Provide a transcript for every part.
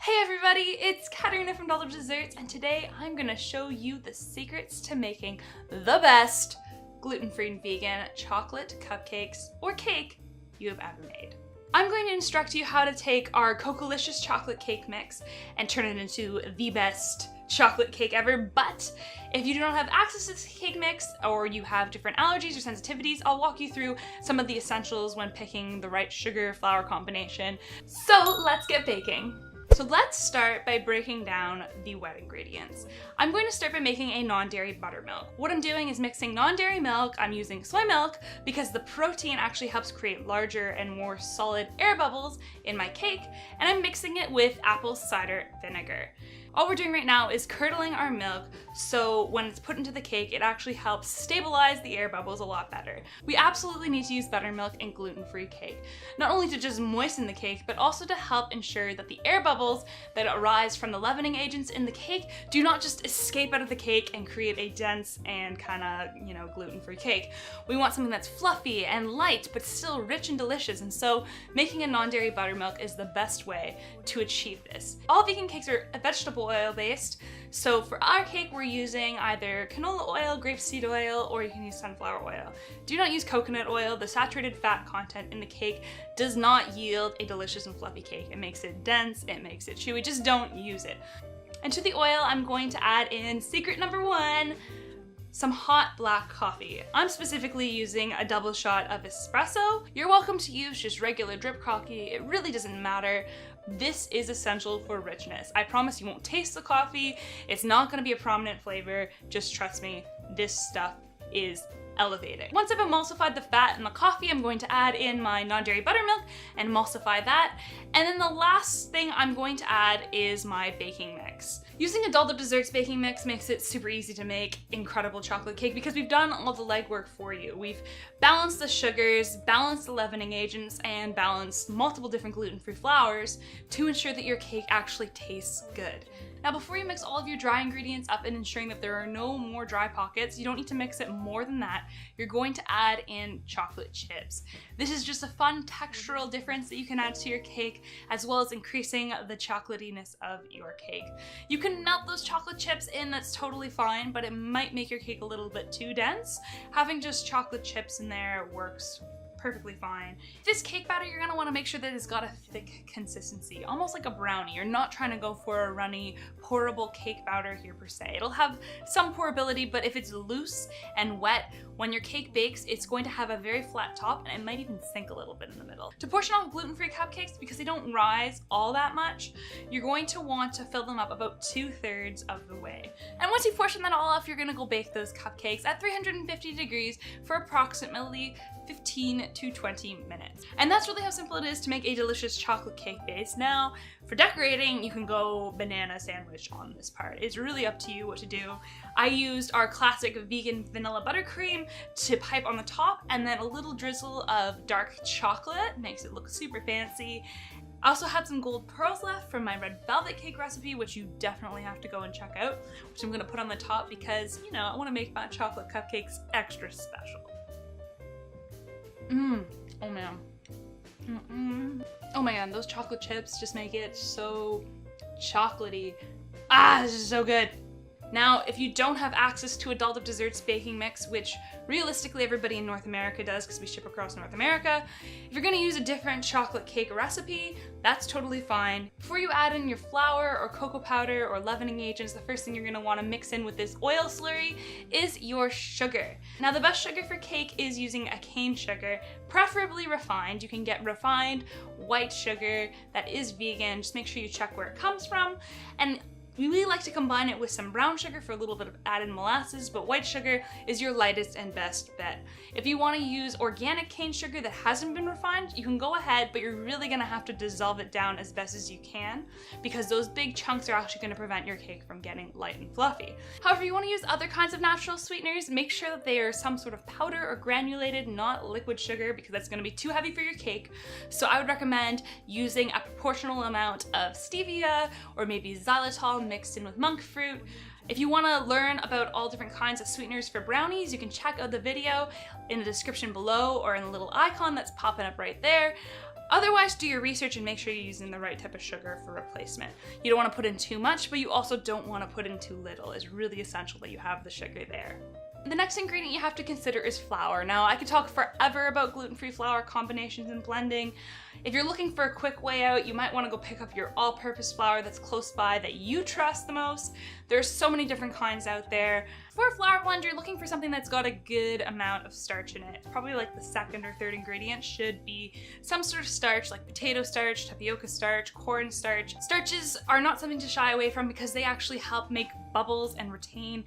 Hey everybody, it's Katarina from Untitled Desserts, and today I'm gonna show you the secrets to making the best gluten-free and vegan chocolate cupcakes or cake you have ever made. I'm going to instruct you how to take our Cocolicious chocolate cake mix and turn it into the best chocolate cake ever, but if you do not have access to this cake mix or you have different allergies or sensitivities, I'll walk you through some of the essentials when picking the right sugar-flour combination. So let's get baking. So let's start by breaking down the wet ingredients. I'm going to start by making a non-dairy buttermilk. What I'm doing is mixing non-dairy milk. I'm using soy milk because the protein actually helps create larger and more solid air bubbles in my cake, and I'm mixing it with apple cider vinegar. All we're doing right now is curdling our milk, so when it's put into the cake, it actually helps stabilize the air bubbles a lot better. We absolutely need to use buttermilk in gluten-free cake, not only to just moisten the cake, but also to help ensure that the air bubbles that arise from the leavening agents in the cake do not just escape out of the cake and create a dense and gluten-free cake. We want something that's fluffy and light, but still rich and delicious, and so making a non-dairy buttermilk is the best way to achieve this. All vegan cakes are vegetable oil based, so for our cake we're using either canola oil, grapeseed oil, or you can use sunflower oil. Do not use coconut oil. The saturated fat content in the cake does not yield a delicious and fluffy cake. It makes it dense, it makes it chewy, just don't use it. And to the oil I'm going to add in secret number one, some hot black coffee. I'm specifically using a double shot of espresso. You're welcome to use just regular drip coffee, it really doesn't matter. This is essential for richness. I promise you won't taste the coffee, it's not gonna be a prominent flavor, just trust me, this stuff is elevating. Once I've emulsified the fat in the coffee, I'm going to add in my non-dairy buttermilk and emulsify that. And then the last thing I'm going to add is my baking mix. Using Untitled Desserts baking mix makes it super easy to make incredible chocolate cake because we've done all the legwork for you. We've balanced the sugars, balanced the leavening agents, and balanced multiple different gluten-free flours to ensure that your cake actually tastes good. Now, before you mix all of your dry ingredients up and ensuring that there are no more dry pockets, you don't need to mix it more than that. You're going to add in chocolate chips. This is just a fun textural difference that you can add to your cake, as well as increasing the chocolatiness of your cake. You can melt those chocolate chips in, that's totally fine, but it might make your cake a little bit too dense. Having just chocolate chips in there works perfectly fine. This cake batter, you're gonna wanna make sure that it's got a thick consistency, almost like a brownie. You're not trying to go for a runny, pourable cake batter here per se. It'll have some pourability, but if it's loose and wet, when your cake bakes, it's going to have a very flat top and it might even sink a little bit in the middle. To portion off gluten-free cupcakes, because they don't rise all that much, you're going to want to fill them up about 2/3 of the way. And once you portion that all off, you're gonna go bake those cupcakes at 350 degrees for approximately 15 to 20 minutes. And that's really how simple it is to make a delicious chocolate cake base. Now, for decorating, you can go banana sandwich on this part. It's really up to you what to do. I used our classic vegan vanilla buttercream to pipe on the top, and then a little drizzle of dark chocolate, makes it look super fancy. I also had some gold pearls left from my red velvet cake recipe, which you definitely have to go and check out, which I'm gonna put on the top because, I wanna make my chocolate cupcakes extra special. Oh man. Oh my god, those chocolate chips just make it so chocolatey. This is so good. Now, if you don't have access to Untitled Desserts baking mix, which realistically everybody in North America does because we ship across North America, if you're gonna use a different chocolate cake recipe, that's totally fine. Before you add in your flour or cocoa powder or leavening agents, the first thing you're gonna wanna mix in with this oil slurry is your sugar. Now, the best sugar for cake is using a cane sugar, preferably refined. You can get refined white sugar that is vegan. Just make sure you check where it comes from. And we really like to combine it with some brown sugar for a little bit of added molasses, but white sugar is your lightest and best bet. If you want to use organic cane sugar that hasn't been refined, you can go ahead, but you're really going to have to dissolve it down as best as you can because those big chunks are actually going to prevent your cake from getting light and fluffy. However, you want to use other kinds of natural sweeteners, make sure that they are some sort of powder or granulated, not liquid sugar, because that's going to be too heavy for your cake. So I would recommend using a proportional amount of stevia or maybe xylitol mixed in with monk fruit. If you want to learn about all different kinds of sweeteners for brownies, you can check out the video in the description below or in the little icon that's popping up right there. Otherwise, do your research and make sure you're using the right type of sugar for replacement. You don't want to put in too much, but you also don't want to put in too little. It's really essential that you have the sugar there. The next ingredient you have to consider is flour. Now, I could talk forever about gluten-free flour combinations and blending. If you're looking for a quick way out, you might want to go pick up your all-purpose flour that's close by that you trust the most. There's so many different kinds out there. For a flour blend, you're looking for something that's got a good amount of starch in it. Probably like the second or third ingredient should be some sort of starch, like potato starch, tapioca starch, corn starch. Starches are not something to shy away from because they actually help make bubbles and retain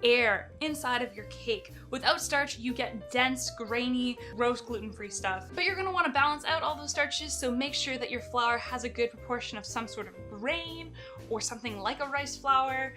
air inside of your cake. Without starch, you get dense, grainy, gross gluten-free stuff. But you're gonna wanna balance out all those starches, so make sure that your flour has a good proportion of some sort of grain or something like a rice flour,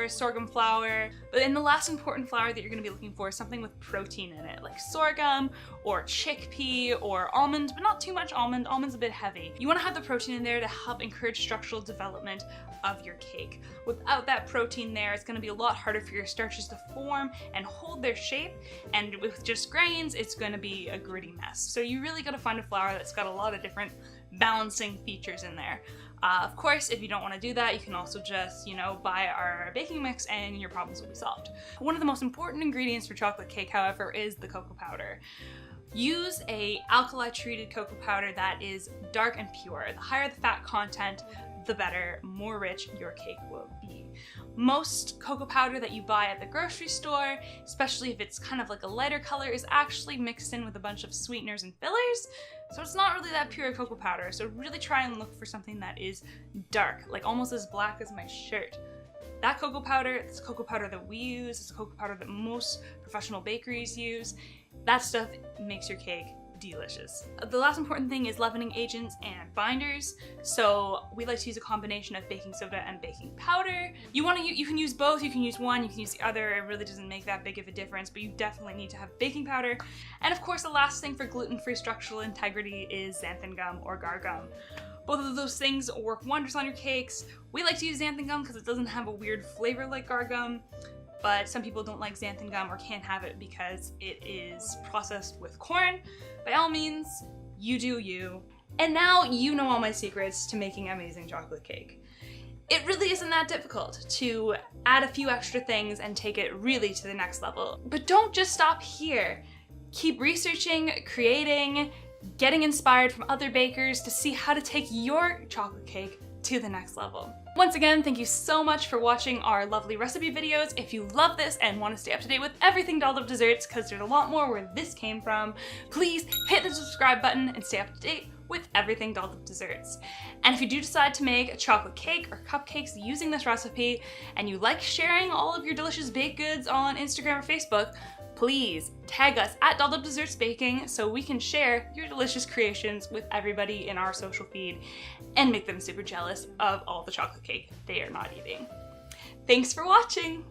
sorghum flour. But then the last important flour that you're gonna be looking for is something with protein in it, like sorghum or chickpea or almond, but not too much almond. Almond's a bit heavy. You wanna have the protein in there to help encourage structural development of your cake. Without that protein there, it's gonna be a lot harder for your starches to form and hold their shape, and with just grains, it's gonna be a gritty mess. So you really gotta find a flour that's got a lot of different balancing features in there. Of course, if you don't want to do that, you can also just, buy our baking mix and your problems will be solved. One of the most important ingredients for chocolate cake, however, is the cocoa powder. Use a alkali treated cocoa powder that is dark and pure. The higher the fat content, the better, more rich your cake will be. Most cocoa powder that you buy at the grocery store, especially if it's kind of like a lighter color, is actually mixed in with a bunch of sweeteners and fillers, so it's not really that pure cocoa powder. So really try and look for something that is dark, like almost as black as my shirt. That cocoa powder, it's cocoa powder that we use, it's cocoa powder that most professional bakeries use. That stuff makes your cake delicious. The last important thing is leavening agents and binders. So we like to use a combination of baking soda and baking powder. You can use both, you can use one, you can use the other. It really doesn't make that big of a difference, but you definitely need to have baking powder. And of course, the last thing for gluten-free structural integrity is xanthan gum or gar gum. Both of those things work wonders on your cakes. We like to use xanthan gum because it doesn't have a weird flavor like gar gum. But some people don't like xanthan gum or can't have it because it is processed with corn. By all means, you do you. And now you know all my secrets to making amazing chocolate cake. It really isn't that difficult to add a few extra things and take it really to the next level. But don't just stop here. Keep researching, creating, getting inspired from other bakers to see how to take your chocolate cake to the next level. Once again, thank you so much for watching our lovely recipe videos. If you love this and want to stay up to date with everything Dolled Up Desserts, because there's a lot more where this came from, please hit the subscribe button and stay up to date with everything Dolled Up Desserts. And if you do decide to make a chocolate cake or cupcakes using this recipe, and you like sharing all of your delicious baked goods on Instagram or Facebook, please tag us at Dolled Up Desserts Baking so we can share your delicious creations with everybody in our social feed and make them super jealous of all the chocolate cake they are not eating. Thanks for watching!